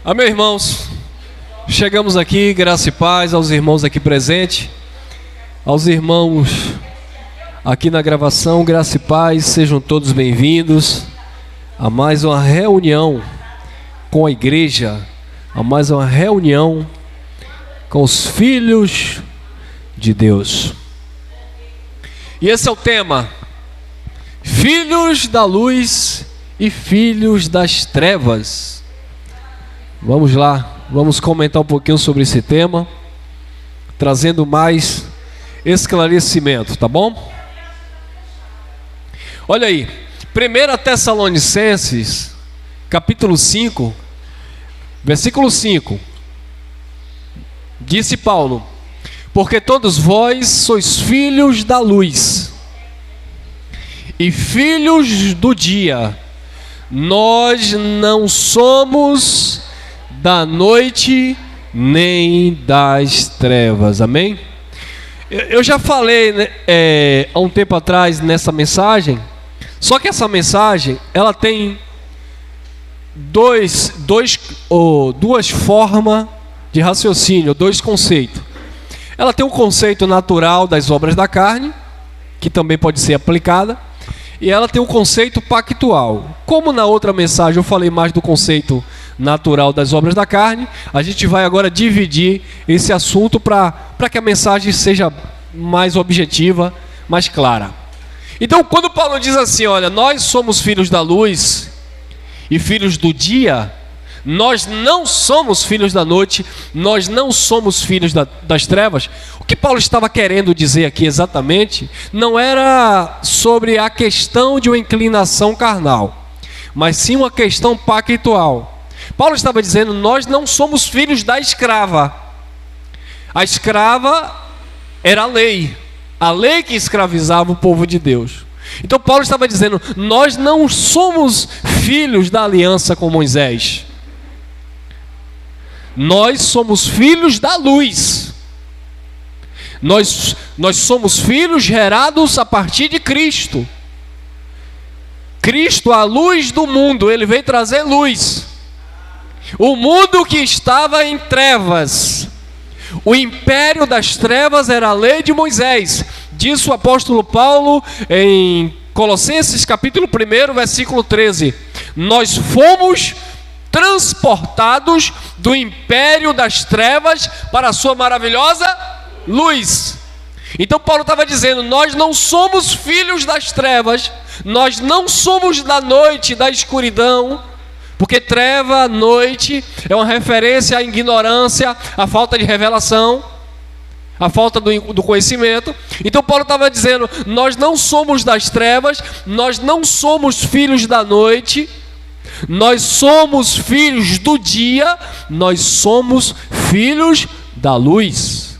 Amém, irmãos? Chegamos aqui, graça e paz aos irmãos aqui presentes, aos irmãos aqui na gravação, graça e paz, sejam todos bem-vindos a mais uma reunião com a igreja, a mais uma reunião com os filhos de Deus. E esse é o tema: filhos da luz e filhos das trevas. Vamos lá, vamos comentar um pouquinho sobre esse tema, trazendo mais esclarecimento, tá bom? Olha aí, 1 Tessalonicenses, capítulo 5, versículo 5, disse Paulo: porque todos vós sois filhos da luz e filhos do dia, nós não somos da noite nem das trevas. Amém? Eu já falei, né, há um tempo atrás nessa mensagem, só que essa mensagem ela tem duas formas de raciocínio, dois conceitos. Ela tem um conceito natural das obras da carne, que também pode ser aplicada, e ela tem um conceito pactual. Como na outra mensagem eu falei mais do conceito natural das obras da carne, a gente vai agora dividir esse assunto para que a mensagem seja mais objetiva, mais clara. Então, quando Paulo diz assim, olha, nós somos filhos da luz e filhos do dia, nós não somos filhos da noite, nós não somos filhos das trevas. O que Paulo estava querendo dizer aqui exatamente não era sobre a questão de uma inclinação carnal, mas sim uma questão pactual. Paulo estava dizendo, nós não somos filhos da escrava. A escrava era a lei que escravizava o povo de Deus. Então Paulo estava dizendo, nós não somos filhos da aliança com Moisés. Nós somos filhos da luz. Nós somos filhos gerados a partir de Cristo. Cristo, a luz do mundo, ele veio trazer luz. O mundo que estava em trevas, o império das trevas era a lei de Moisés. Diz o apóstolo Paulo em Colossenses capítulo 1, versículo 13. Nós fomos transportados do império das trevas para a sua maravilhosa luz. Então Paulo estava dizendo, nós não somos filhos das trevas, nós não somos da noite, da escuridão, porque treva, noite, é uma referência à ignorância, à falta de revelação, à falta do conhecimento. Então Paulo estava dizendo, nós não somos das trevas, nós não somos filhos da noite, nós somos filhos do dia, nós somos filhos da luz.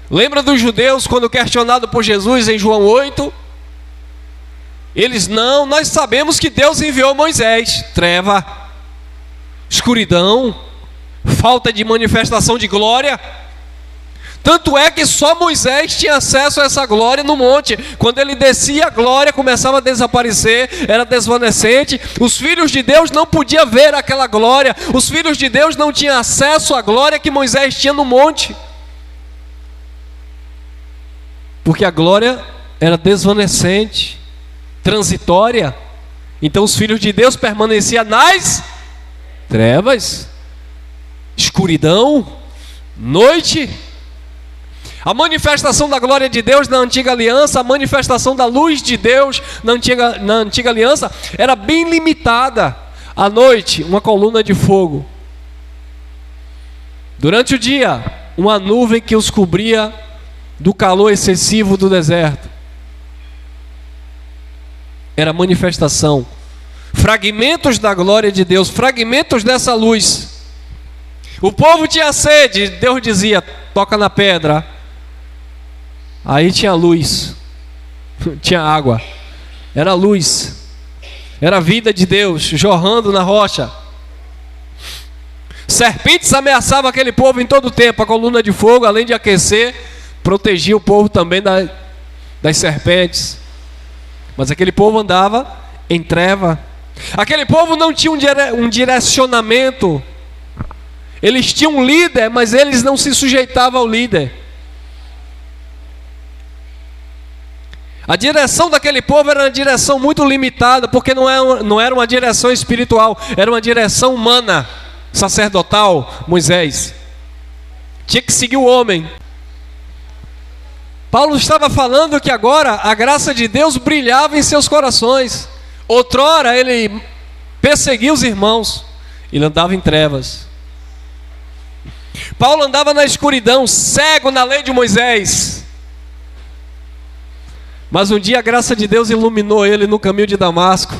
Lembra dos judeus quando questionado por Jesus em João 8? Eles nós sabemos que Deus enviou Moisés. Treva, escuridão, falta de manifestação de glória. Tanto é que só Moisés tinha acesso a essa glória no monte. Quando ele descia, a glória começava a desaparecer, era desvanecente. Os filhos de Deus não podiam ver aquela glória. Os filhos de Deus não tinham acesso à glória que Moisés tinha no monte, porque a glória era desvanecente, transitória. Então os filhos de Deus permaneciam nas trevas, escuridão, noite. A manifestação da glória de Deus na antiga aliança, a manifestação da luz de Deus na antiga aliança era bem limitada. À noite, uma coluna de fogo. Durante o dia, uma nuvem que os cobria do calor excessivo do deserto. Era manifestação, fragmentos da glória de Deus, fragmentos dessa luz. O povo tinha sede, Deus dizia, toca na pedra. Aí tinha luz, tinha água, era luz, era a vida de Deus jorrando na rocha. Serpentes ameaçavam aquele povo em todo o tempo. A coluna de fogo, além de aquecer, protegia o povo também das serpentes. Mas aquele povo andava em treva. Aquele povo não tinha um direcionamento. Eles tinham um líder, mas eles não se sujeitavam ao líder. A direção daquele povo era uma direção muito limitada, porque não era uma direção espiritual, era uma direção humana, sacerdotal. Moisés tinha que seguir o homem. Paulo estava falando que agora a graça de Deus brilhava em seus corações. Outrora ele perseguia os irmãos, ele andava em trevas. Paulo andava na escuridão, cego na lei de Moisés. Mas um dia a graça de Deus iluminou ele no caminho de Damasco,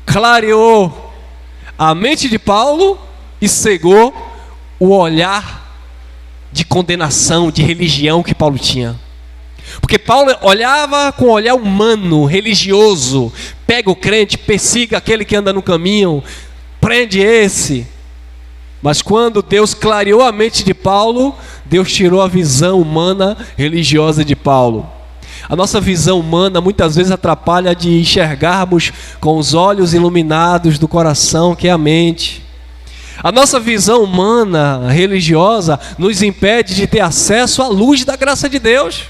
clareou a mente de Paulo e cegou o olhar de condenação, de religião que Paulo tinha. Porque Paulo olhava com um olhar humano, religioso. Pega o crente, persiga aquele que anda no caminho, prende esse. Mas quando Deus clareou a mente de Paulo, Deus tirou a visão humana, religiosa de Paulo. A nossa visão humana muitas vezes atrapalha de enxergarmos com os olhos iluminados do coração, que é a mente. A nossa visão humana, religiosa, nos impede de ter acesso à luz da graça de Deus.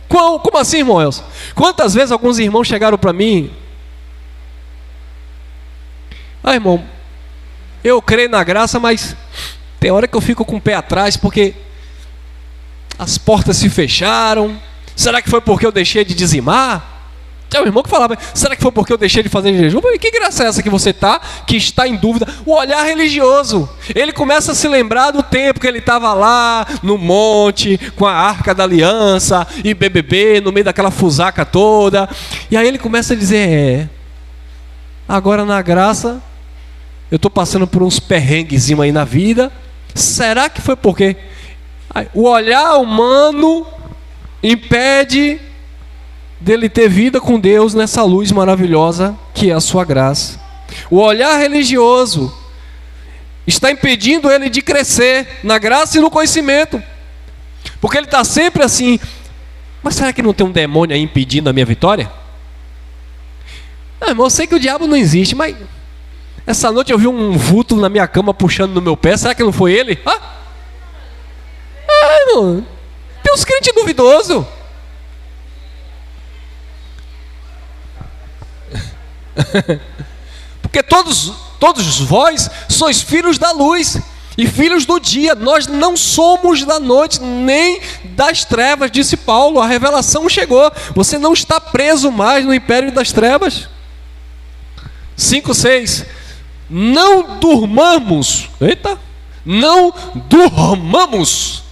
Como assim, irmão Elson? Quantas vezes alguns irmãos chegaram para mim? Irmão, eu creio na graça, mas tem hora que eu fico com o pé atrás, porque as portas se fecharam. Será que foi porque eu deixei de dizimar? Tinha um irmão que falava, será que foi porque eu deixei de fazer jejum? E que graça é essa que você que está em dúvida? O olhar religioso. Ele começa a se lembrar do tempo que ele estava lá no monte, com a arca da aliança, e BBB, no meio daquela fusaca toda. E aí ele começa a dizer, agora na graça, eu estou passando por uns perrenguezinhos aí na vida. Será que foi porque o olhar humano impede dele ter vida com Deus nessa luz maravilhosa que é a sua graça? O olhar religioso está impedindo ele de crescer na graça e no conhecimento, porque ele está sempre assim, mas será que não tem um demônio aí impedindo a minha vitória? Irmão, eu sei que o diabo não existe, mas essa noite eu vi um vulto na minha cama puxando no meu pé, será que não foi ele? Irmão, tem uns crentes duvidosos. Porque todos vós sois filhos da luz e filhos do dia. Nós não somos da noite nem das trevas, disse Paulo. A revelação chegou. Você não está preso mais no império das trevas. 5:6. Não durmamos. Não durmamos,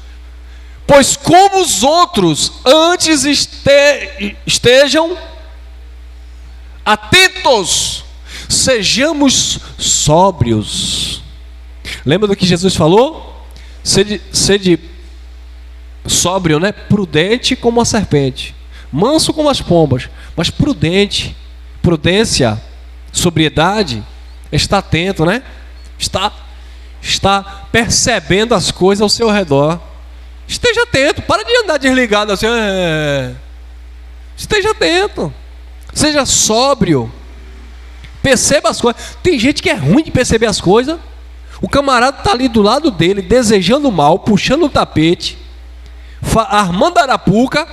pois como os outros antes estejam atentos, sejamos sóbrios. Lembra do que Jesus falou? Sede sóbrio, né? Prudente como a serpente, manso como as pombas, mas prudente. Prudência, sobriedade, está atento, né? Está percebendo as coisas ao seu redor. Esteja atento, para de andar desligado assim. Esteja atento. Seja sóbrio. Perceba as coisas. Tem gente que é ruim de perceber as coisas. O camarada está ali do lado dele, desejando mal, puxando o tapete, armando a arapuca,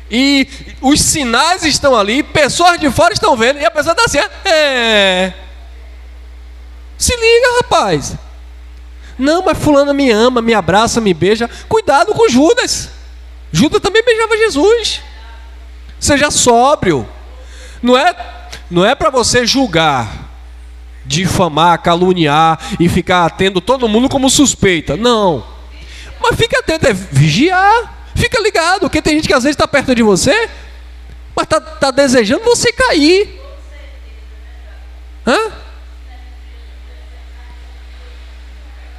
e os sinais estão ali, pessoas de fora estão vendo, e a pessoa está assim, se liga, rapaz. Não, mas fulano me ama, me abraça, me beija. Cuidado com Judas. Judas também beijava Jesus. Seja sóbrio. Não é para você julgar, difamar, caluniar e ficar tendo todo mundo como suspeita. Não. Mas fica atento, é vigiar. Fica ligado, porque tem gente que às vezes está perto de você, mas está desejando você cair.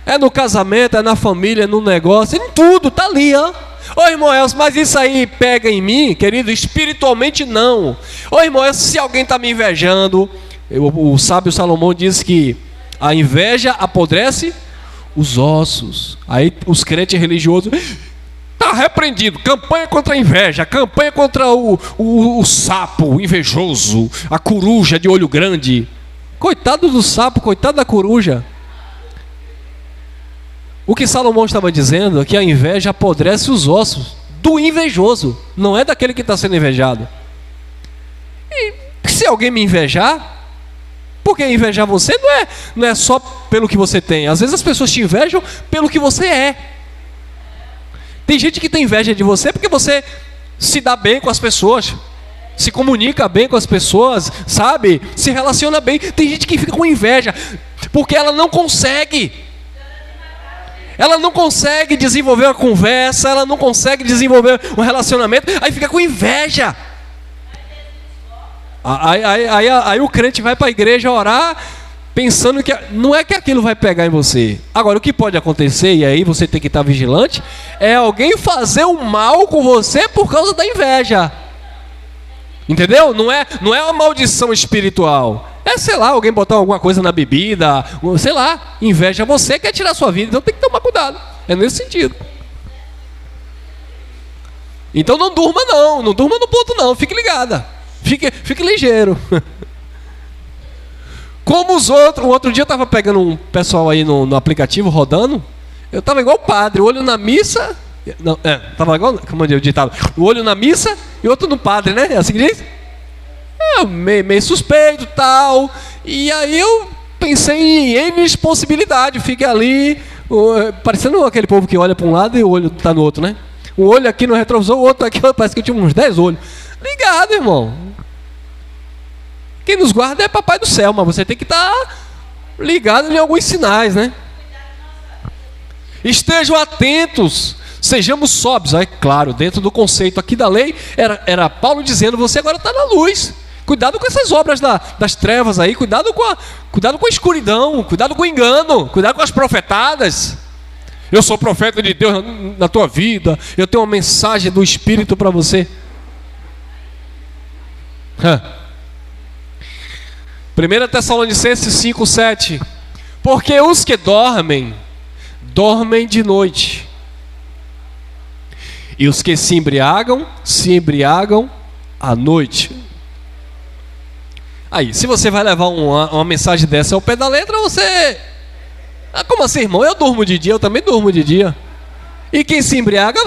É no casamento, é na família, é no negócio, em tudo, está ali, Ô irmão Elcio, mas isso aí pega em mim, querido? Espiritualmente não. Ô irmão Elcio, se alguém está me invejando, o sábio Salomão diz que a inveja apodrece os ossos. Aí os crentes religiosos, tá repreendido. Campanha contra a inveja, campanha contra o sapo invejoso, a coruja de olho grande. Coitado do sapo, coitado da coruja. O que Salomão estava dizendo é que a inveja apodrece os ossos do invejoso, não é daquele que está sendo invejado. E se alguém me invejar, porque invejar você não é só pelo que você tem. Às vezes as pessoas te invejam pelo que você é. Tem gente que tem inveja de você porque você se dá bem com as pessoas, se comunica bem com as pessoas, sabe? Se relaciona bem. Tem gente que fica com inveja porque ela não consegue. Ela não consegue desenvolver uma conversa, ela não consegue desenvolver um relacionamento, aí fica com inveja. Aí o crente vai para a igreja orar, pensando que não é que aquilo vai pegar em você. Agora, o que pode acontecer, e aí você tem que estar vigilante, é alguém fazer o mal com você por causa da inveja. Entendeu? Não é uma maldição espiritual. É, sei lá, alguém botar alguma coisa na bebida, sei lá, inveja você, quer tirar sua vida, então tem que tomar cuidado. É nesse sentido. Então não durma no ponto não, fique ligada. Fique ligeiro. Como os outros, o outro dia eu estava pegando um pessoal aí no aplicativo rodando, eu estava igual o padre, o olho na missa, estava igual, como eu ditado, o olho na missa e outro no padre, né? É assim que diz? Meio suspeito, tal. E aí eu pensei em N possibilidades. Fiquei ali, parecendo aquele povo que olha para um lado e o olho está no outro, né? Um olho aqui no retrovisor, o outro aqui, parece que eu tinha uns 10 olhos. Ligado, irmão. Quem nos guarda é papai do céu, mas você tem que estar ligado em alguns sinais, né? Estejam atentos, sejamos sóbrios. É claro, dentro do conceito aqui da lei, era Paulo dizendo, você agora está na luz. Cuidado com essas obras das trevas aí, cuidado com a escuridão, cuidado com o engano, cuidado com as profetadas. Eu sou profeta de Deus na tua vida, eu tenho uma mensagem do Espírito para você. 1 Tessalonicenses 5:7. Porque os que dormem de noite, e os que se embriagam à noite. Aí, se você vai levar uma mensagem dessa ao pé da letra, você... como assim, irmão? Eu durmo de dia, eu também durmo de dia. E quem se embriaga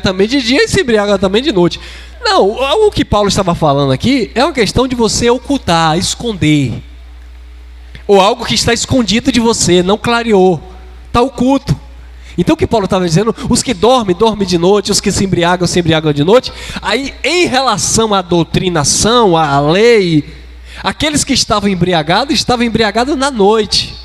também de dia e se embriaga também de noite. Não, o que Paulo estava falando aqui é uma questão de você ocultar, esconder. Ou algo que está escondido de você, não clareou, está oculto. Então o que Paulo estava dizendo, os que dormem de noite, os que se embriagam de noite. Aí, em relação à doutrinação, à lei, aqueles que estavam embriagados na noite.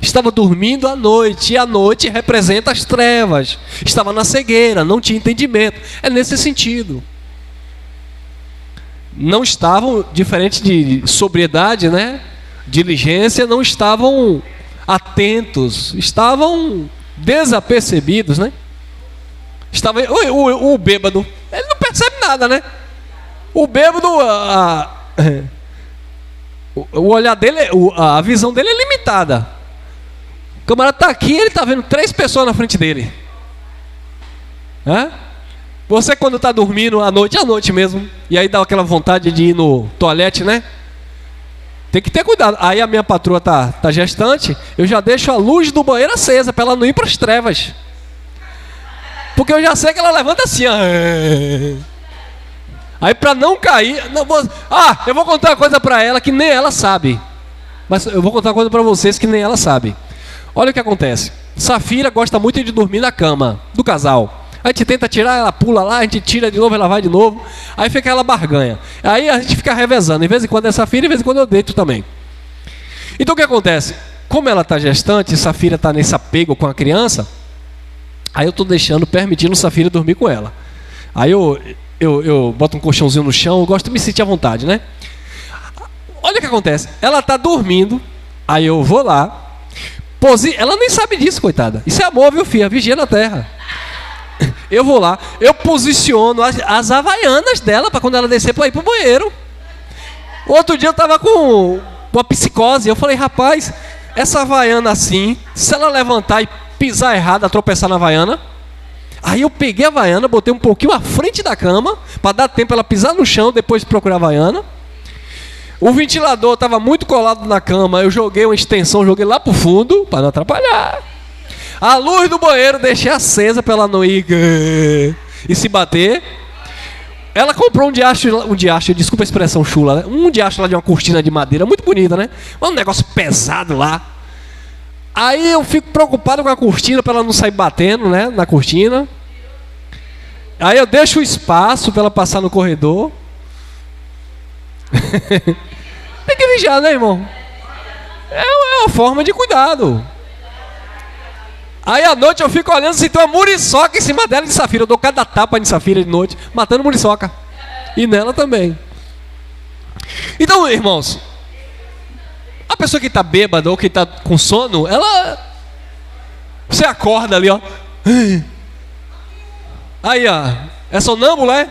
Estava dormindo à noite, e a noite representa as trevas. Estava na cegueira, não tinha entendimento. É nesse sentido. Não estavam, diferente de sobriedade, né? Diligência, não estavam atentos, estavam desapercebidos, né? Estava o bêbado, ele não percebe nada, né? O bêbado, o olhar dele, a visão dele é limitada. O camarada está aqui, ele está vendo 3 pessoas na frente dele. Você quando está dormindo à noite mesmo, e aí dá aquela vontade de ir no toalete, né? Tem que ter cuidado. Aí a minha patroa tá gestante, eu já deixo a luz do banheiro acesa para ela não ir para as trevas. Porque eu já sei que ela levanta assim, ó. Aí para não cair, eu vou contar uma coisa para ela que nem ela sabe. Mas eu vou contar uma coisa para vocês que nem ela sabe. Olha o que acontece. Safira gosta muito de dormir na cama do casal. A gente tenta tirar, ela pula lá, a gente tira de novo, ela vai de novo. Aí fica ela barganha. Aí a gente fica revezando. Em vez em quando é Safira, em vez em quando eu deito também. Então o que acontece? Como ela está gestante, Safira está nesse apego com a criança, aí eu estou permitindo Safira dormir com ela. Aí eu boto um colchãozinho no chão, eu gosto de me sentir à vontade, né? Olha o que acontece. Ela está dormindo, aí eu vou lá, ela nem sabe disso, coitada. Isso é amor, viu, filha? Vigia na terra. Eu vou lá, eu posiciono as havaianas dela para quando ela descer para ir pro banheiro. Outro dia eu estava com uma psicose, eu falei, rapaz, essa havaiana assim, se ela levantar e pisar errado, tropeçar na havaiana, Aí eu peguei a Havaiana, botei um pouquinho à frente da cama, para dar tempo ela pisar no chão, depois procurar a Havaiana. O ventilador estava muito colado na cama, eu joguei uma extensão, joguei lá pro fundo, para não atrapalhar. A luz do banheiro deixei acesa para ela não ir e se bater. Ela comprou um diacho, desculpa a expressão chula, né? Um diacho lá de uma cortina de madeira, muito bonita, né? Um negócio pesado lá. Aí eu fico preocupado com a cortina para ela não sair batendo, né? Na cortina. Aí eu deixo o espaço para ela passar no corredor. Tem que vigiar, né, irmão? É uma forma de cuidado. Aí à noite eu fico olhando se tem uma muriçoca em cima dela de Safira. Eu dou cada tapa de Safira de noite, matando muriçoca. E nela também. Então, irmãos, a pessoa que está bêbada ou que está com sono, ela... Você acorda ali, ó. Aí, ó. É sonâmbula, é?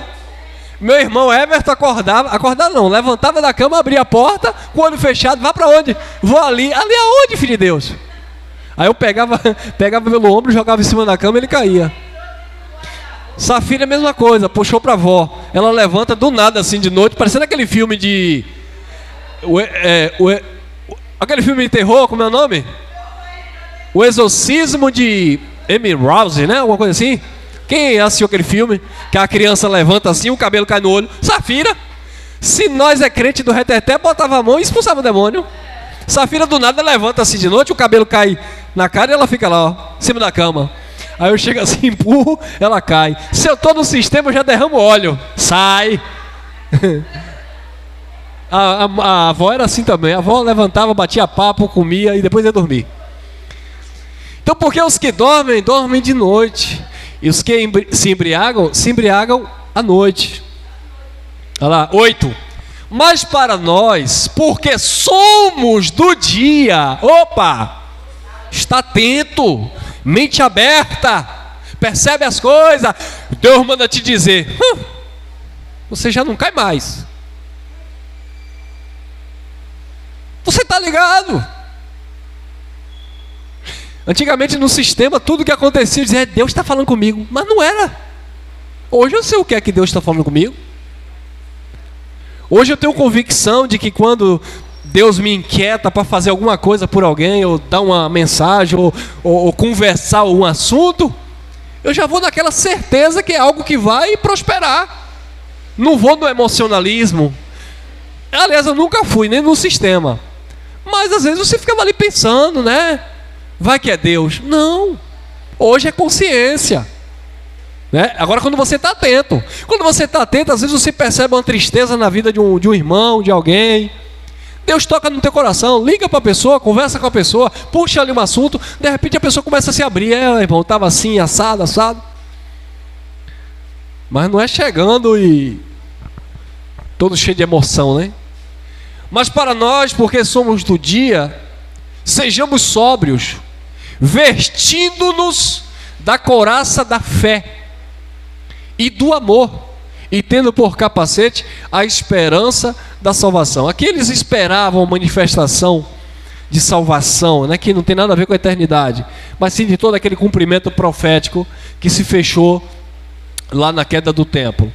Meu irmão Everton acordava não, levantava da cama, abria a porta, com o olho fechado, vá para onde? Vou ali. Ali aonde, filho de Deus? Aí eu pegava pelo ombro, jogava em cima da cama e ele caía. Safira é a mesma coisa, puxou pra avó. Ela levanta do nada assim de noite, parecendo aquele filme de... aquele filme de terror, como é o nome? O Exorcismo de Emily Rose, né? Alguma coisa assim. Quem assistiu aquele filme? Que a criança levanta assim, o cabelo cai no olho. Safira, se nós é crente do reteté, botava a mão e expulsava o demônio. Safira do nada levanta assim de noite, o cabelo cai na cara e ela fica lá, ó, em cima da cama. Aí eu chego assim, empurro, ela cai. Se eu tô no sistema, eu já derramo óleo. Sai! A avó era assim também. A avó levantava, batia papo, comia e depois ia dormir. Então, porque os que dormem, dormem de noite. E os que se embriagam à noite. Olha lá, 8. Mas para nós, porque somos do dia, opa, está atento, mente aberta, percebe as coisas. Deus manda te dizer, você já não cai mais. Você está ligado? Antigamente no sistema, tudo que acontecia, eu dizia, Deus está falando comigo, mas não era. Hoje eu sei o que é que Deus está falando comigo. Hoje eu tenho convicção de que quando Deus me inquieta para fazer alguma coisa por alguém, ou dar uma mensagem, ou conversar um assunto, eu já vou naquela certeza que é algo que vai prosperar. Não vou no emocionalismo. Aliás, eu nunca fui, nem no sistema. Mas às vezes você ficava ali pensando, né? Vai que é Deus. Não. Hoje é consciência. Né? Agora quando você está atento. Quando você está atento, às vezes você percebe uma tristeza na vida de um irmão, de alguém. Deus toca no teu coração, liga para a pessoa, conversa com a pessoa, puxa ali um assunto, de repente a pessoa começa a se abrir. Irmão, estava assim, assado. Mas não é chegando e todo cheio de emoção, né? Mas para nós, porque somos do dia, sejamos sóbrios, vestindo-nos da couraça da fé e do amor, e tendo por capacete a esperança da salvação. Aqui eles esperavam a manifestação de salvação, né, que não tem nada a ver com a eternidade, mas sim de todo aquele cumprimento profético que se fechou lá na queda do templo.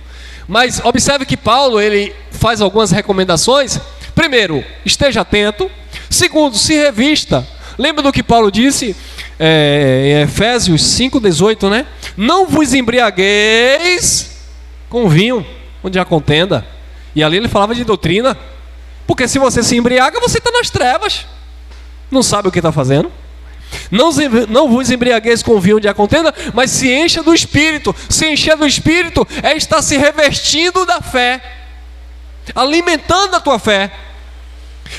Mas observe que Paulo, ele faz algumas recomendações. Primeiro, esteja atento. Segundo, se revista. Lembra do que Paulo disse em Efésios 5,18, né? Não vos embriagueis com vinho, onde há contenda. E ali ele falava de doutrina. Porque se você se embriaga, você está nas trevas. Não sabe o que está fazendo. Não vos embriagueis com vinho onde há contenda, mas se encha do Espírito. Se encher do Espírito é estar se revestindo da fé, alimentando a tua fé.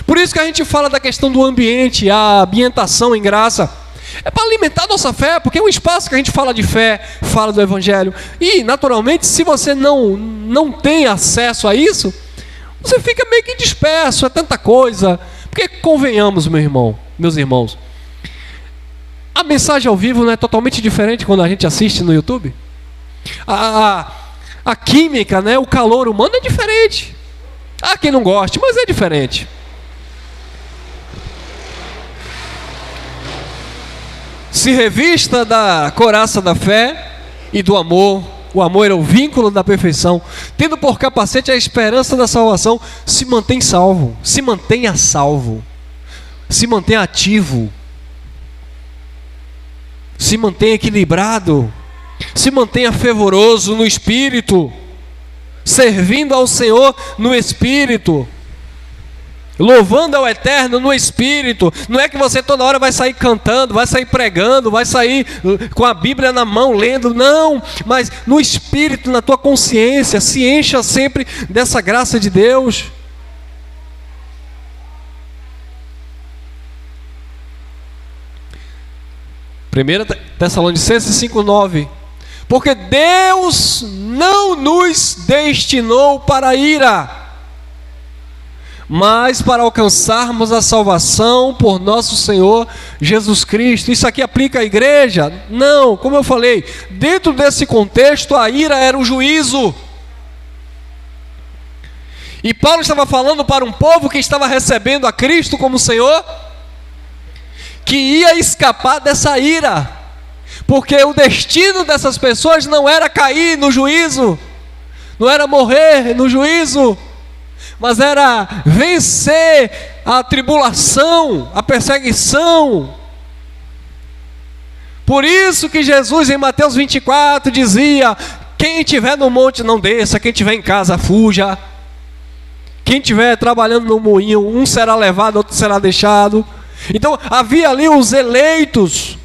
Por isso que a gente fala da questão do ambiente, a ambientação em graça. É para alimentar a nossa fé, porque é um espaço que a gente fala de fé, fala do Evangelho. E naturalmente, se você não tem acesso a isso, você fica meio que disperso, é tanta coisa. Porque convenhamos, meus irmãos, a mensagem ao vivo não é totalmente diferente quando a gente assiste no YouTube? A química, né, o calor humano é diferente. Há quem não goste, mas é diferente. Se revista da couraça da fé e do amor. O amor era o vínculo da perfeição. Tendo por capacete a esperança da salvação, se mantém salvo, se mantenha salvo, se mantenha ativo, se mantenha equilibrado, se mantenha fervoroso no espírito, servindo ao Senhor no espírito, louvando ao Eterno no espírito. Não é que você toda hora vai sair cantando, vai sair pregando, vai sair com a Bíblia na mão lendo, não, mas no espírito, na tua consciência, se encha sempre dessa graça de Deus. Primeira Tessalonicenses 5:9. Porque Deus não nos destinou para a ira, mas para alcançarmos a salvação por nosso Senhor Jesus Cristo. Isso aqui aplica à igreja? Não, como eu falei, dentro desse contexto a ira era o juízo. E Paulo estava falando para um povo que estava recebendo a Cristo como Senhor, que ia escapar dessa ira, porque o destino dessas pessoas não era cair no juízo, não era morrer no juízo, mas era vencer a tribulação, a perseguição. Por isso que Jesus em Mateus 24 dizia: quem estiver no monte não desça, quem estiver em casa fuja, quem estiver trabalhando no moinho, um será levado, outro será deixado. Então havia ali os eleitos,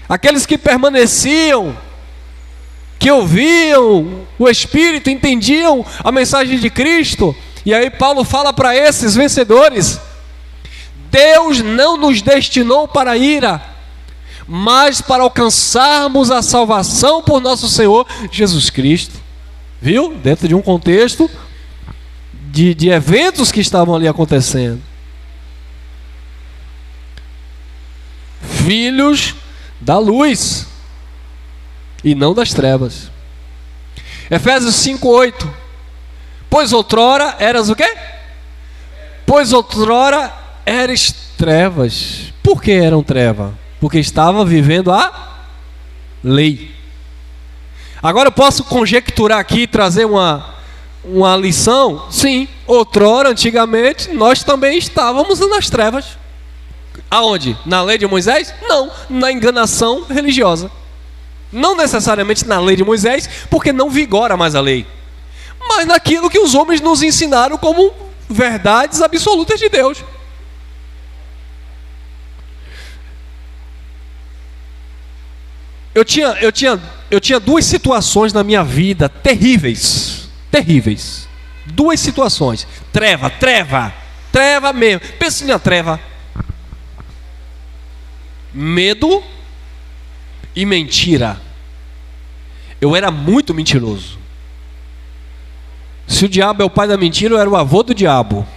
aqueles que permaneciam, que ouviam o Espírito, entendiam a mensagem de Cristo. E aí Paulo fala para esses vencedores: Deus não nos destinou para a ira, mas para alcançarmos a salvação por nosso Senhor Jesus Cristo. Viu? Dentro de um contexto de eventos que estavam ali acontecendo. Filhos da luz e não das trevas. Efésios 5:8. Pois outrora eras o quê? Pois outrora eras trevas. Por que eram trevas? Porque estava vivendo a lei. Agora eu posso conjecturar aqui, trazer uma lição? Sim, outrora, antigamente, nós também estávamos nas trevas. Aonde? Na lei de Moisés? Não, na enganação religiosa. Não necessariamente na lei de Moisés, porque não vigora mais a lei, mas naquilo que os homens nos ensinaram como verdades absolutas de Deus. Eu tinha duas situações na minha vida terríveis. Duas situações. Treva mesmo. Pensa na treva. Medo e mentira. Eu era muito mentiroso. Se o diabo é o pai da mentira, eu era o avô do diabo.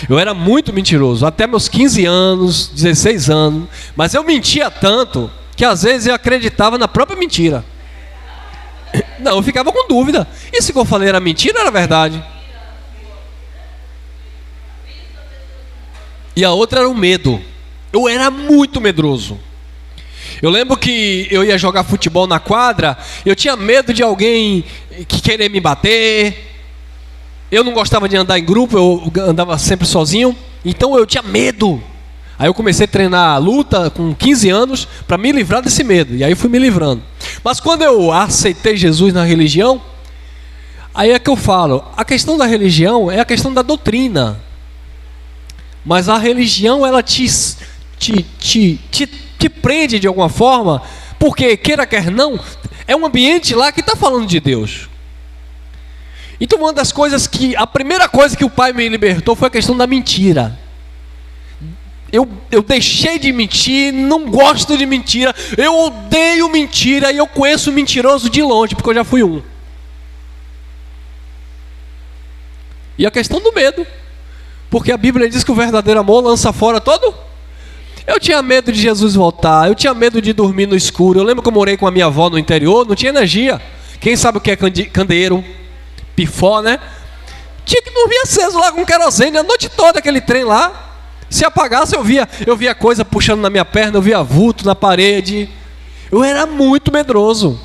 Eu era muito mentiroso, até meus 15 anos, 16 anos. Mas eu mentia tanto que às vezes eu acreditava na própria mentira. Não, eu ficava com dúvida. E se o que eu falei era mentira ou era verdade? E a outra era o medo. Eu era muito medroso. Eu lembro que eu ia jogar futebol na quadra, eu tinha medo de alguém que querer me bater. Eu não gostava de andar em grupo, eu andava sempre sozinho, então eu tinha medo. Aí eu comecei a treinar a luta com 15 anos para me livrar desse medo, e aí eu fui me livrando. Mas quando eu aceitei Jesus na religião, aí é que eu falo, a questão da religião é a questão da doutrina. Mas a religião, ela te prende de alguma forma, porque queira quer não, é um ambiente lá que está falando de Deus. Então uma das coisas a primeira coisa que o Pai me libertou foi a questão da mentira. Eu deixei de mentir, não gosto de mentira, eu odeio mentira, e eu conheço mentiroso de longe, porque eu já fui um. E a questão do medo, porque a Bíblia diz que o verdadeiro amor lança fora todo. Eu tinha medo de Jesus voltar, eu tinha medo de dormir no escuro. Eu lembro que eu morei com a minha avó no interior, não tinha energia. Quem sabe o que é candeeiro? Pifó, né? Tinha que dormir aceso lá com querosene a noite toda, aquele trem lá. Se apagasse eu via coisa puxando na minha perna, eu via vulto na parede. Eu era muito medroso.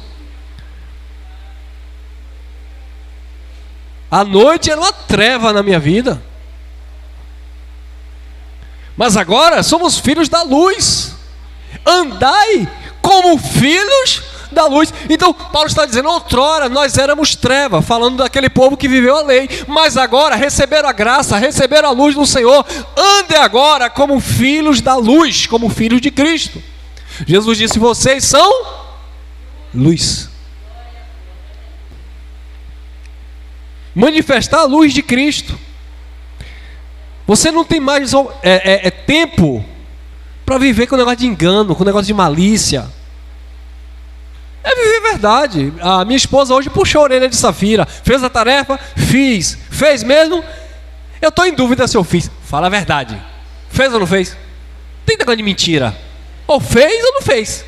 A noite era uma treva na minha vida. Mas agora somos filhos da luz. Andai como filhos da luz. Então Paulo está dizendo, outrora nós éramos treva, falando daquele povo que viveu a lei, mas agora receberam a graça, receberam a luz do Senhor. Andem agora como filhos da luz, como filhos de Cristo. Jesus disse, vocês são luz. Manifestar a luz de Cristo. Você não tem mais tempo para viver com o negócio de engano, com o negócio de malícia. É viver verdade. A minha esposa hoje puxou a orelha de Safira. Fez a tarefa? Fiz. Fez mesmo? Eu estou em dúvida se eu fiz. Fala a verdade. Fez ou não fez? Tem negócio de mentira. Ou fez ou não fez.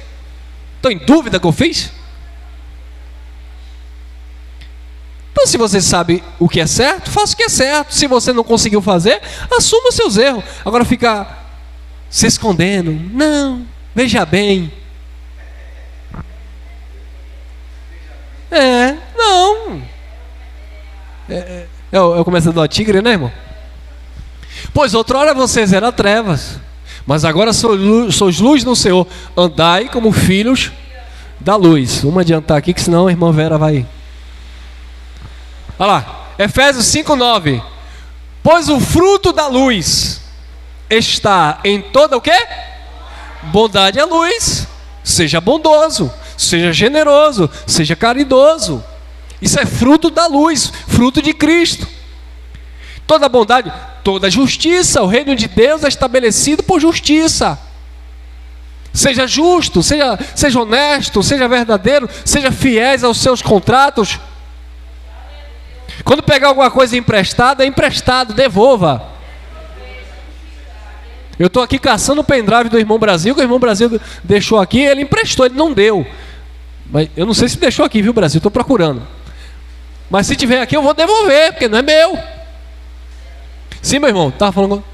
Estou em dúvida que eu fiz? Então, se você sabe o que é certo, faça o que é certo. Se você não conseguiu fazer, assuma os seus erros. Agora ficar se escondendo. Não, veja bem. Não. É o começador do tigre, né, irmão? Pois outrora vocês eram trevas, mas agora sois luz no Senhor. Andai como filhos da luz. Vamos adiantar aqui, que senão a irmã Vera vai... Olha lá, Efésios 5:9. Pois o fruto da luz está em toda o quê? Bondade é luz. Seja bondoso, seja generoso, seja caridoso. Isso é fruto da luz, fruto de Cristo. Toda bondade, toda justiça. O reino de Deus é estabelecido por justiça. Seja justo, seja honesto, seja verdadeiro, seja fiéis aos seus contratos. Quando pegar alguma coisa emprestada, é emprestado, devolva. Eu estou aqui caçando o pendrive do irmão Brasil, que o irmão Brasil deixou aqui, ele emprestou, ele não deu. Mas eu não sei se deixou aqui, viu, Brasil? Estou procurando. Mas se tiver aqui, eu vou devolver, porque não é meu. Sim, meu irmão, estava falando.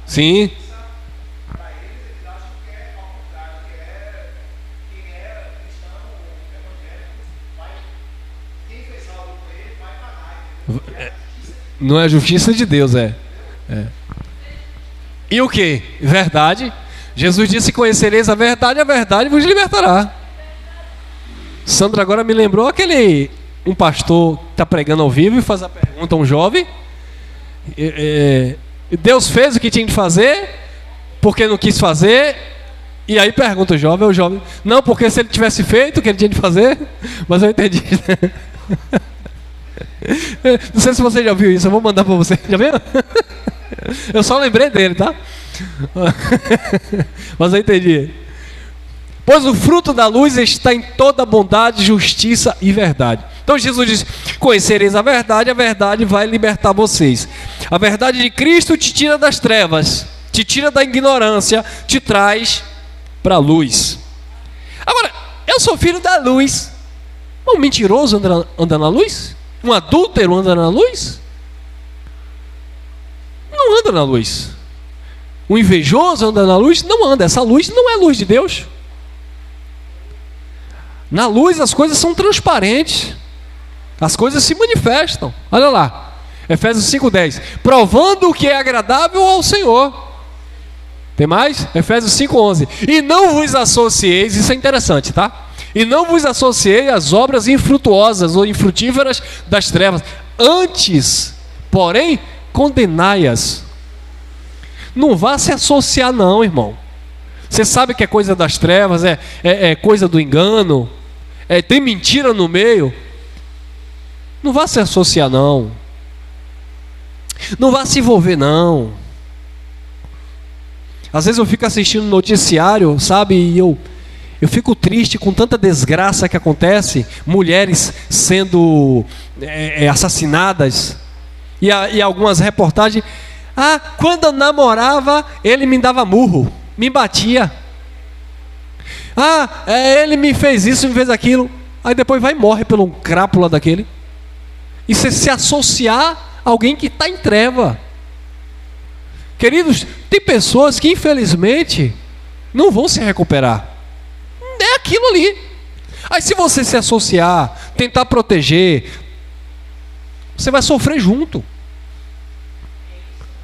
Sim. Não é a justiça de Deus, E o que? Verdade. Jesus disse, conhecereis a verdade vos libertará. Sandra agora me lembrou um pastor que está pregando ao vivo e faz a pergunta a um jovem. Deus fez o que tinha que fazer, porque não quis fazer. E aí pergunta o jovem, não, porque se ele tivesse feito o que ele tinha de fazer. Mas eu entendi. Não sei se você já viu isso, eu vou mandar para você. Já viu? Eu só lembrei dele, tá? Mas eu entendi. Pois o fruto da luz está em toda bondade, justiça e verdade. Então Jesus diz, conhecereis a verdade vai libertar vocês. A verdade de Cristo te tira das trevas, te tira da ignorância, te traz para a luz. Agora, eu sou filho da luz. Um mentiroso anda na luz? Um adúltero anda na luz? Não anda na luz. Um invejoso anda na luz? Não anda. Essa luz não é luz de Deus. Na luz as coisas são transparentes. As coisas se manifestam. Olha lá, Efésios 5:10. Provando o que é agradável ao Senhor. Tem mais? Efésios 5:11. E não vos associeis, isso é interessante, tá? E não vos associei às obras infrutuosas ou infrutíferas das trevas. Antes, porém, condenai-as. Não vá se associar não, irmão. Você sabe que é coisa das trevas, é coisa do engano, tem mentira no meio. Não vá se associar não. Não vá se envolver não. Às vezes eu fico assistindo noticiário, sabe, e eu fico triste com tanta desgraça que acontece, mulheres sendo assassinadas, e algumas reportagens, quando eu namorava, ele me dava murro, me batia, ele me fez isso, me fez aquilo, aí depois vai e morre pelo crápula daquele, e você se associar a alguém que está em treva. Queridos, tem pessoas que infelizmente não vão se recuperar. É aquilo ali. Aí se você se associar, tentar proteger, você vai sofrer junto.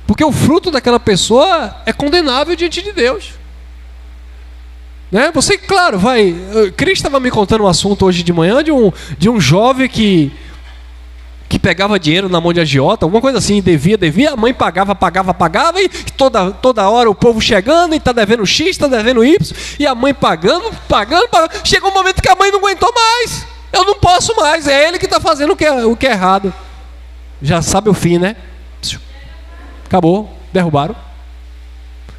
Porque o fruto daquela pessoa é condenável diante de Deus. Né? Você, claro, vai... Cris estava me contando um assunto hoje de manhã de um jovem que pegava dinheiro na mão de agiota, alguma coisa assim, devia, a mãe pagava, e toda hora o povo chegando, e está devendo X, está devendo Y, e a mãe pagando. Chegou um momento que a mãe não aguentou mais. Eu não posso mais, é ele que está fazendo o que é errado. Já sabe o fim, né? Acabou, derrubaram.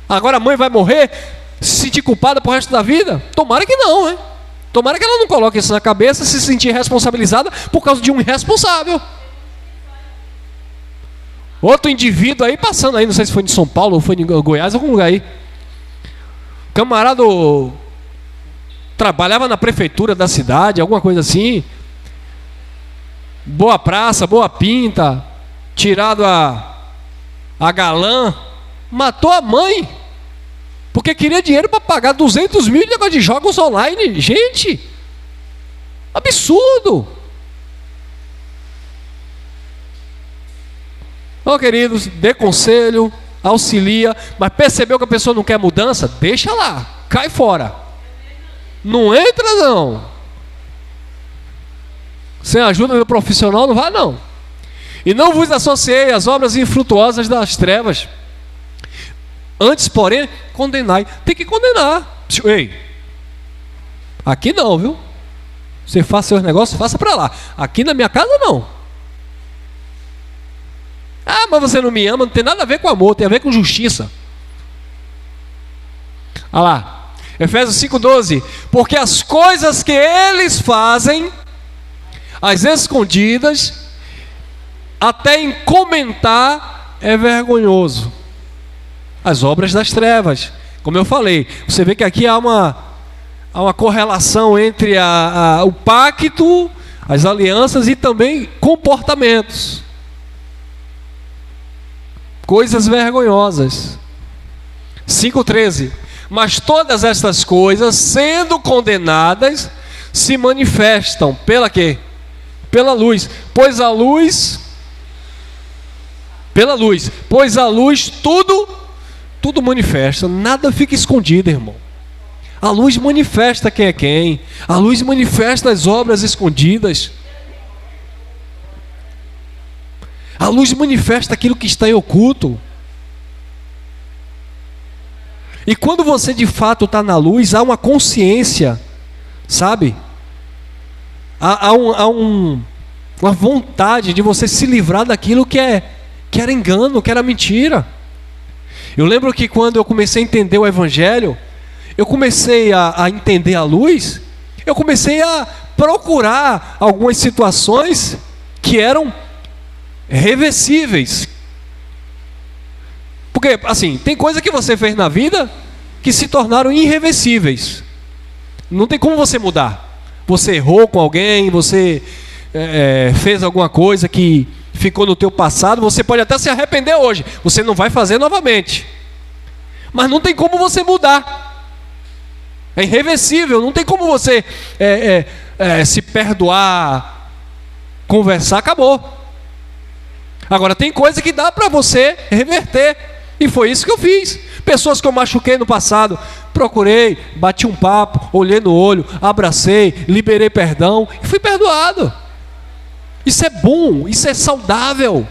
Agora a mãe vai morrer, se sentir culpada pro resto da vida? Tomara que não, né? Tomara que ela não coloque isso na cabeça, se sentir responsabilizada por causa de um irresponsável. Outro indivíduo aí passando aí, não sei se foi de São Paulo ou foi de Goiás, algum lugar aí. Camarada trabalhava na prefeitura da cidade, alguma coisa assim. Boa praça, boa pinta, tirado a galã, matou a mãe, porque queria dinheiro para pagar 200 mil de negócio de jogos online. Gente, absurdo. Ô queridos, dê conselho, auxilia, mas percebeu que a pessoa não quer mudança? Deixa lá, cai fora. Não entra não. Sem ajuda do profissional não vai não. E não vos associei às obras infrutuosas das trevas. Antes, porém, condenai. Tem que condenar. Ei, aqui não, viu? Você faça seus negócios, faça para lá. Aqui na minha casa não. Ah, mas você não me ama, não tem nada a ver com amor, tem a ver com justiça. Olha lá, Efésios 5,12. Porque as coisas que eles fazem, as escondidas, até em comentar é vergonhoso. As obras das trevas. Como eu falei, você vê que aqui há uma correlação entre o pacto, as alianças e também comportamentos. Coisas vergonhosas. 5,13. Mas todas estas coisas, sendo condenadas, se manifestam pela quê? Pela luz. Pois a luz tudo manifesta, nada fica escondido, irmão. A luz manifesta quem é quem. A luz manifesta as obras escondidas. A luz manifesta aquilo que está em oculto. E quando você de fato está na luz, há uma consciência, sabe? Há uma vontade de você se livrar daquilo que era engano, que era mentira. Eu lembro que quando eu comecei a entender o Evangelho, eu comecei a entender a luz, eu comecei a procurar algumas situações que eram reversíveis. Porque, assim, tem coisa que você fez na vida que se tornaram irreversíveis. Não tem como você mudar. Você errou com alguém, você fez alguma coisa que ficou no teu passado, você pode até se arrepender hoje, você não vai fazer novamente, mas não tem como você mudar, é irreversível, não tem como você se perdoar, conversar, acabou. Agora tem coisa que dá para você reverter, e foi isso que eu fiz. Pessoas que eu machuquei no passado, procurei, bati um papo, olhei no olho, abracei, liberei perdão e fui perdoado. Isso é bom, isso é saudável.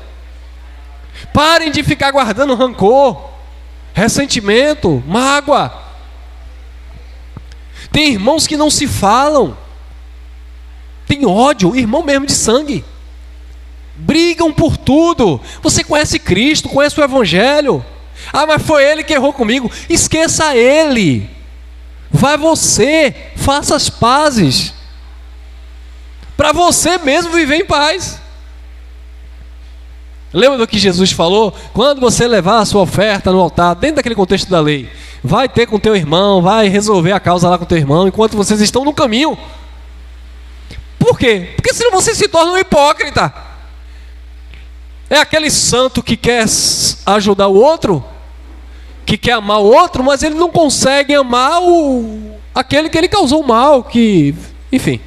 Parem de ficar guardando rancor, ressentimento, mágoa. Tem irmãos que não se falam, tem ódio, irmão mesmo de sangue, brigam por tudo. Você conhece Cristo, conhece o Evangelho. Ah, mas foi ele que errou comigo. Esqueça ele, vai você, faça as pazes, para você mesmo viver em paz. Lembra do que Jesus falou? Quando você levar a sua oferta no altar, dentro daquele contexto da lei, vai ter com teu irmão, vai resolver a causa lá com teu irmão, enquanto vocês estão no caminho. Por quê? Porque senão você se torna um hipócrita. É aquele santo que quer ajudar o outro, que quer amar o outro, mas ele não consegue amar aquele que ele causou mal, enfim.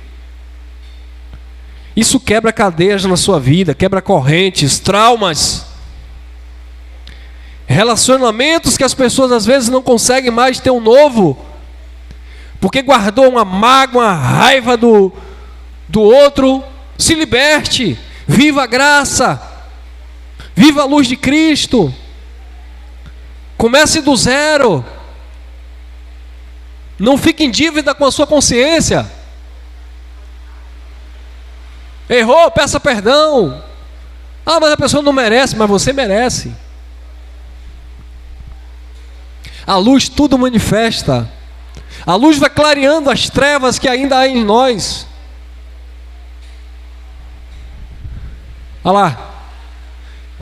Isso quebra cadeias na sua vida, quebra correntes, traumas, relacionamentos que as pessoas às vezes não conseguem mais ter um novo, porque guardou uma mágoa, uma raiva do outro. Se liberte, viva a graça, viva a luz de Cristo, comece do zero, não fique em dívida com a sua consciência. Errou, peça perdão. Ah, mas a pessoa não merece, mas você merece. A luz tudo manifesta. A luz vai clareando as trevas que ainda há em nós. Olha lá,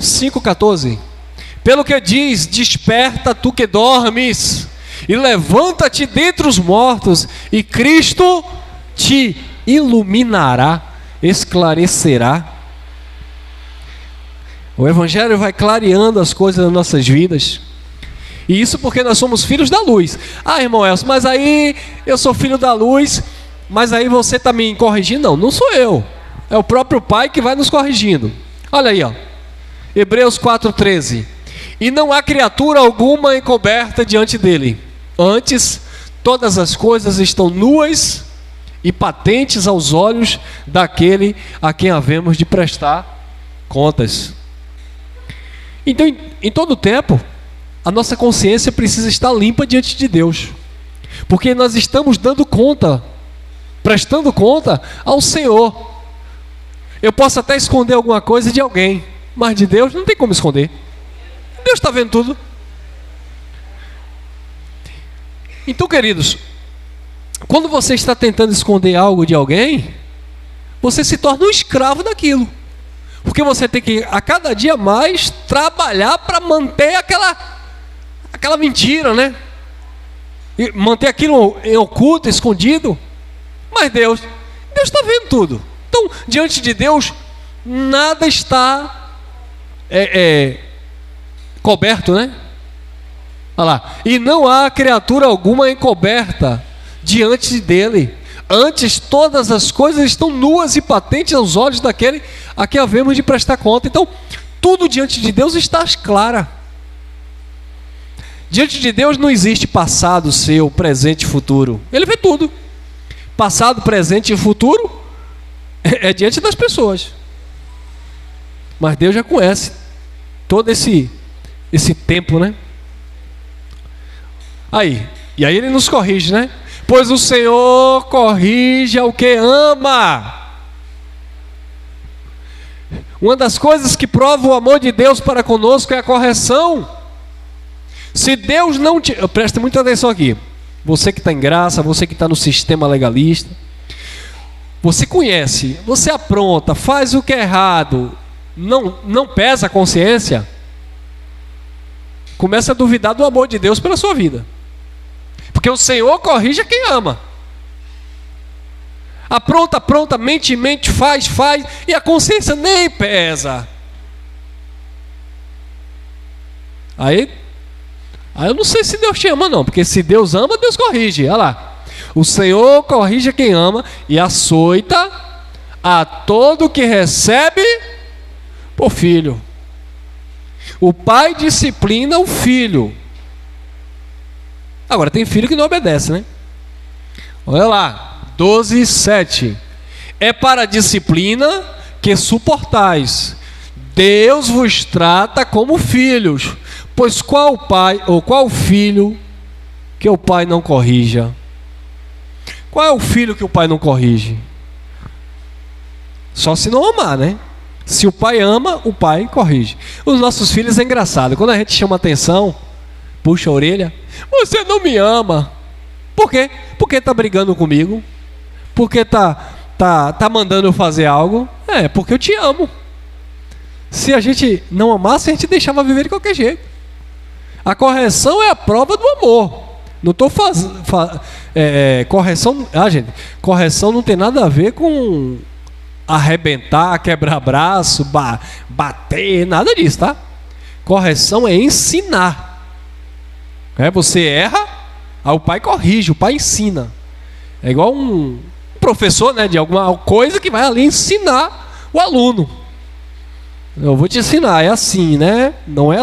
5,14. Pelo que diz, desperta tu que dormes, e levanta-te dentre os mortos, e Cristo te iluminará, esclarecerá. O Evangelho vai clareando as coisas das nossas vidas. E isso porque nós somos filhos da luz. Ah, irmão Elcio, mas aí eu sou filho da luz, mas aí você está me corrigindo? Não, não sou eu. É o próprio Pai que vai nos corrigindo. Olha aí, ó. Hebreus 4,13. E não há criatura alguma encoberta diante dele. Antes, todas as coisas estão nuas e patentes aos olhos daquele a quem havemos de prestar contas. Então, em todo tempo, a nossa consciência precisa estar limpa diante de Deus, porque nós estamos dando conta, prestando conta ao Senhor. Eu posso até esconder alguma coisa de alguém, mas de Deus não tem como esconder. Deus está vendo tudo. Então, queridos, quando você está tentando esconder algo de alguém, você se torna um escravo daquilo, porque você tem que a cada dia mais trabalhar para manter aquela mentira, né? E manter aquilo em oculto, escondido. Mas Deus está vendo tudo. Então, diante de Deus, nada está coberto, né? Olha lá. E não há criatura alguma encoberta diante dele. Antes, todas as coisas estão nuas e patentes aos olhos daquele a quem havemos de prestar conta. Então, tudo diante de Deus está clara. Diante de Deus não existe passado seu, presente e futuro. Ele vê tudo. Passado, presente e futuro é diante das pessoas. Mas Deus já conhece todo esse tempo, né? E aí ele nos corrige, né? Pois o Senhor corrige ao que ama. Uma das coisas que prova o amor de Deus para conosco é a correção. Se Deus não te... Presta muita atenção aqui. Você que está em graça, você que está no sistema legalista, você conhece, você apronta, faz o que é errado, não pesa a consciência, começa a duvidar do amor de Deus pela sua vida. Porque o Senhor corrige a quem ama. Apronta, mente, faz, e a consciência nem pesa. Aí eu não sei se Deus te ama não, porque se Deus ama, Deus corrige. Olha lá. O Senhor corrige a quem ama e açoita a todo que recebe por filho. O pai disciplina o filho. Agora tem filho que não obedece, né? Olha lá, 12:7. É para a disciplina que suportais. Deus vos trata como filhos. Pois qual pai ou qual filho que o pai não corrija? Qual é o filho que o pai não corrige? Só se não amar, né? Se o pai ama, o pai corrige. Os nossos filhos é engraçado. Quando a gente chama atenção, puxa a orelha. Você não me ama. Por quê? Porque está brigando comigo. Porque tá mandando eu fazer algo. É, porque eu te amo. Se a gente não amasse, a gente deixava viver de qualquer jeito. A correção é a prova do amor. Não estou fazendo... correção... gente, correção não tem nada a ver com arrebentar, quebrar braço, bater, nada disso, tá? Correção é ensinar. Você erra, aí o pai corrige, o pai ensina. É igual um professor, né, de alguma coisa que vai ali ensinar o aluno. Eu vou te ensinar, é assim, né? Não é,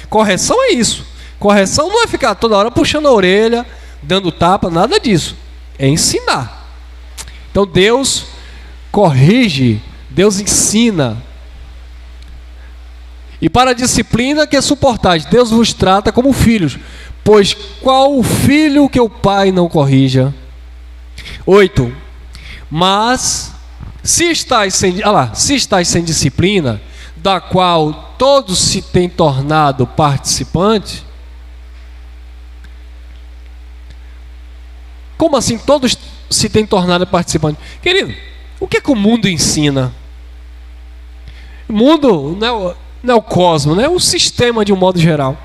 correção é isso. Correção não é ficar toda hora puxando a orelha, dando tapa, nada disso. É ensinar. Então Deus corrige, Deus ensina. E para a disciplina que é suportais, Deus vos trata como filhos. Pois qual filho que o pai não corrija? 8. Mas se estáis sem disciplina, da qual todos se têm tornado participantes. Como assim todos se têm tornado participantes? Querido, o que é que o mundo ensina? O mundo não é o cosmos, né? É o sistema de um modo geral.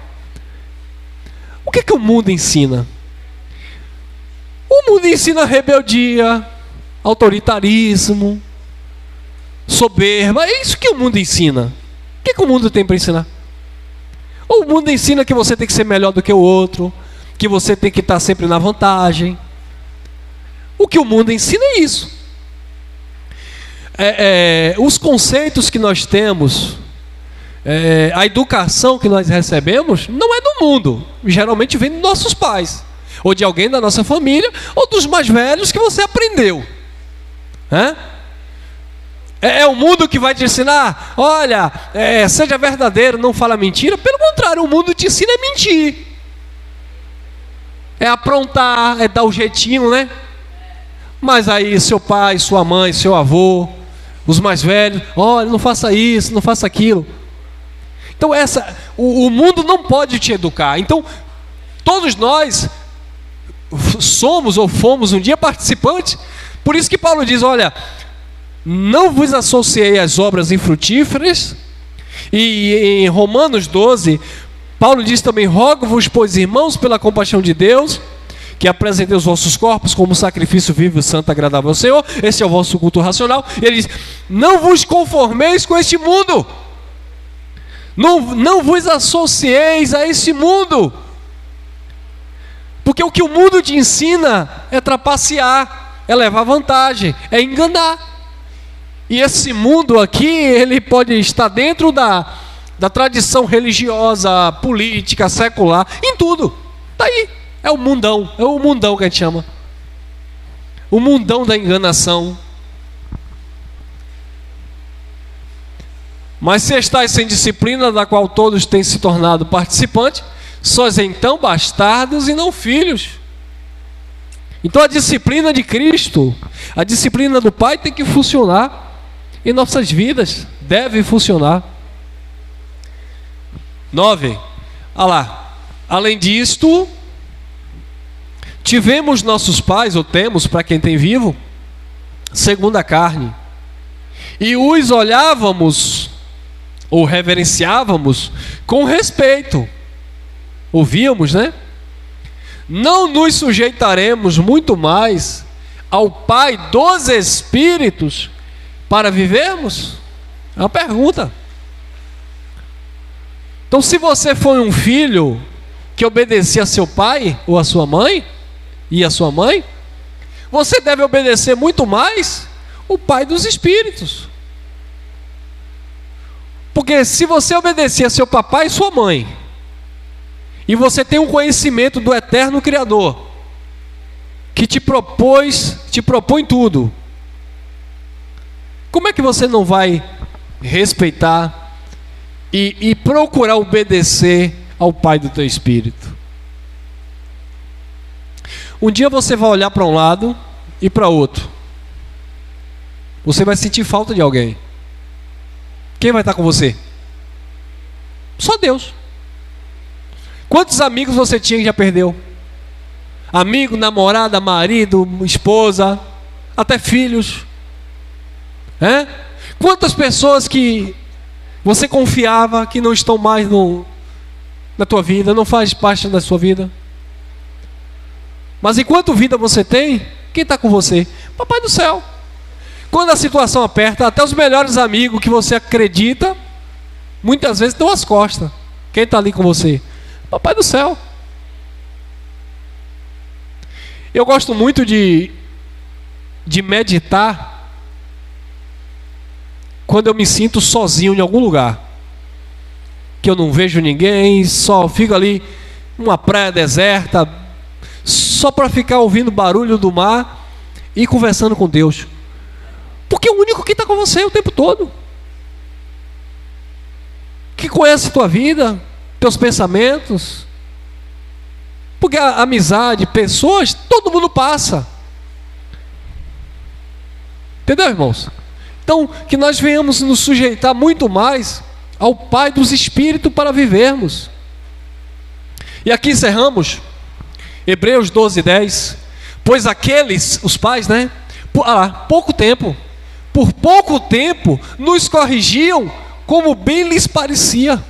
O que é que o mundo ensina? O mundo ensina rebeldia, autoritarismo, soberba. É isso que o mundo ensina. O que é que o mundo tem para ensinar? O mundo ensina que você tem que ser melhor do que o outro, que você tem que estar sempre na vantagem. O que o mundo ensina é isso. Os conceitos que nós temos, a educação que nós recebemos, não é do mundo. Geralmente vem dos nossos pais, ou de alguém da nossa família, ou dos mais velhos que você aprendeu. É o mundo que vai te ensinar, olha, seja verdadeiro, não fala mentira. Pelo contrário, o mundo te ensina a mentir. É aprontar, é dar o jeitinho, né? Mas aí seu pai, sua mãe, seu avô, os mais velhos, olha, não faça isso, não faça aquilo. Então o mundo não pode te educar. Então todos nós somos ou fomos um dia participantes. Por isso que Paulo diz, olha, não vos associei às obras infrutíferas. E em Romanos 12, Paulo diz também, rogo-vos, pois irmãos, pela compaixão de Deus, que apresentei os vossos corpos como sacrifício vivo, santo, agradável ao Senhor. Esse é o vosso culto racional. E ele diz, não vos conformeis com este mundo. Não vos associeis a esse mundo. Porque o que o mundo te ensina é trapacear, é levar vantagem, é enganar. E esse mundo aqui, ele pode estar dentro da tradição religiosa, política, secular, em tudo. Está aí. É o mundão que a gente chama. O mundão da enganação. Mas se estáis sem disciplina, da qual todos têm se tornado participantes, sois então bastardos e não filhos. Então a disciplina de Cristo, a disciplina do Pai tem que funcionar em nossas vidas, deve funcionar. 9. Olha lá. Além disto, tivemos nossos pais, ou temos, para quem tem vivo, segundo a carne, e os olhávamos, ou reverenciávamos, com respeito. Ouvíamos, né? Não nos sujeitaremos muito mais ao Pai dos Espíritos para vivermos? É uma pergunta. Então, se você foi um filho que obedecia a seu pai ou a sua mãe, e a sua mãe, você deve obedecer muito mais o Pai dos Espíritos. Porque se você obedecer a seu papai e sua mãe, e você tem um conhecimento do eterno Criador, que te propõe tudo, como é que você não vai respeitar e procurar obedecer ao Pai do teu espírito? Um dia você vai olhar para um lado e para outro. Você vai sentir falta de alguém. Quem vai estar com você? Só Deus. Quantos amigos você tinha que já perdeu? Amigo, namorada, marido, esposa, até filhos. Quantas pessoas que você confiava que não estão mais na tua vida, não faz parte da sua vida? Mas enquanto vida você tem, quem está com você? Papai do céu. Quando a situação aperta, até os melhores amigos que você acredita, muitas vezes dão as costas. Quem está ali com você? Papai do céu. Eu gosto muito de de meditar quando eu me sinto sozinho em algum lugar, que eu não vejo ninguém, só fico ali numa praia deserta, só para ficar ouvindo o barulho do mar e conversando com Deus, porque é o único que está com você o tempo todo, que conhece a tua vida, teus pensamentos. Porque a amizade, pessoas, todo mundo passa. Entendeu, irmãos? Então, que nós venhamos nos sujeitar muito mais ao Pai dos Espíritos para vivermos. E aqui encerramos Hebreus 12:10. Pois aqueles, os pais, né? Por pouco tempo nos corrigiam como bem lhes parecia.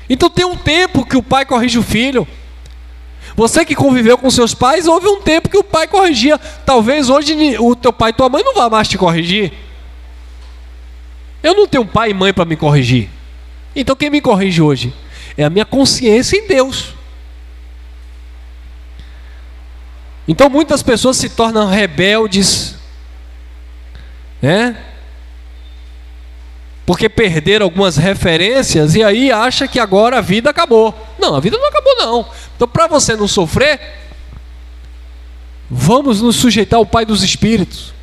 Então tem um tempo que o pai corrige o filho. Você que conviveu com seus pais, houve um tempo que o pai corrigia. Talvez hoje o teu pai e tua mãe não vá mais te corrigir. Eu não tenho pai e mãe para me corrigir. Então quem me corrige hoje? É a minha consciência em Deus. Então muitas pessoas se tornam rebeldes, né? Porque perderam algumas referências e aí acha que agora a vida acabou. Não, a vida não acabou não. Então, para você não sofrer, vamos nos sujeitar ao Pai dos Espíritos,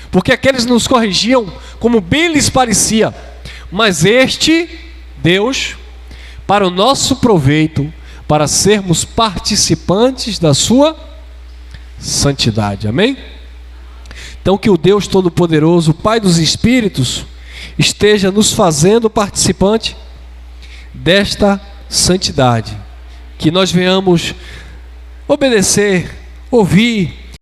porque aqueles nos corrigiam como bem lhes parecia, mas este Deus, para o nosso proveito, para sermos participantes da sua santidade. Amém? Então que o Deus Todo-Poderoso, o Pai dos Espíritos, esteja nos fazendo participante desta santidade, que nós venhamos obedecer, ouvir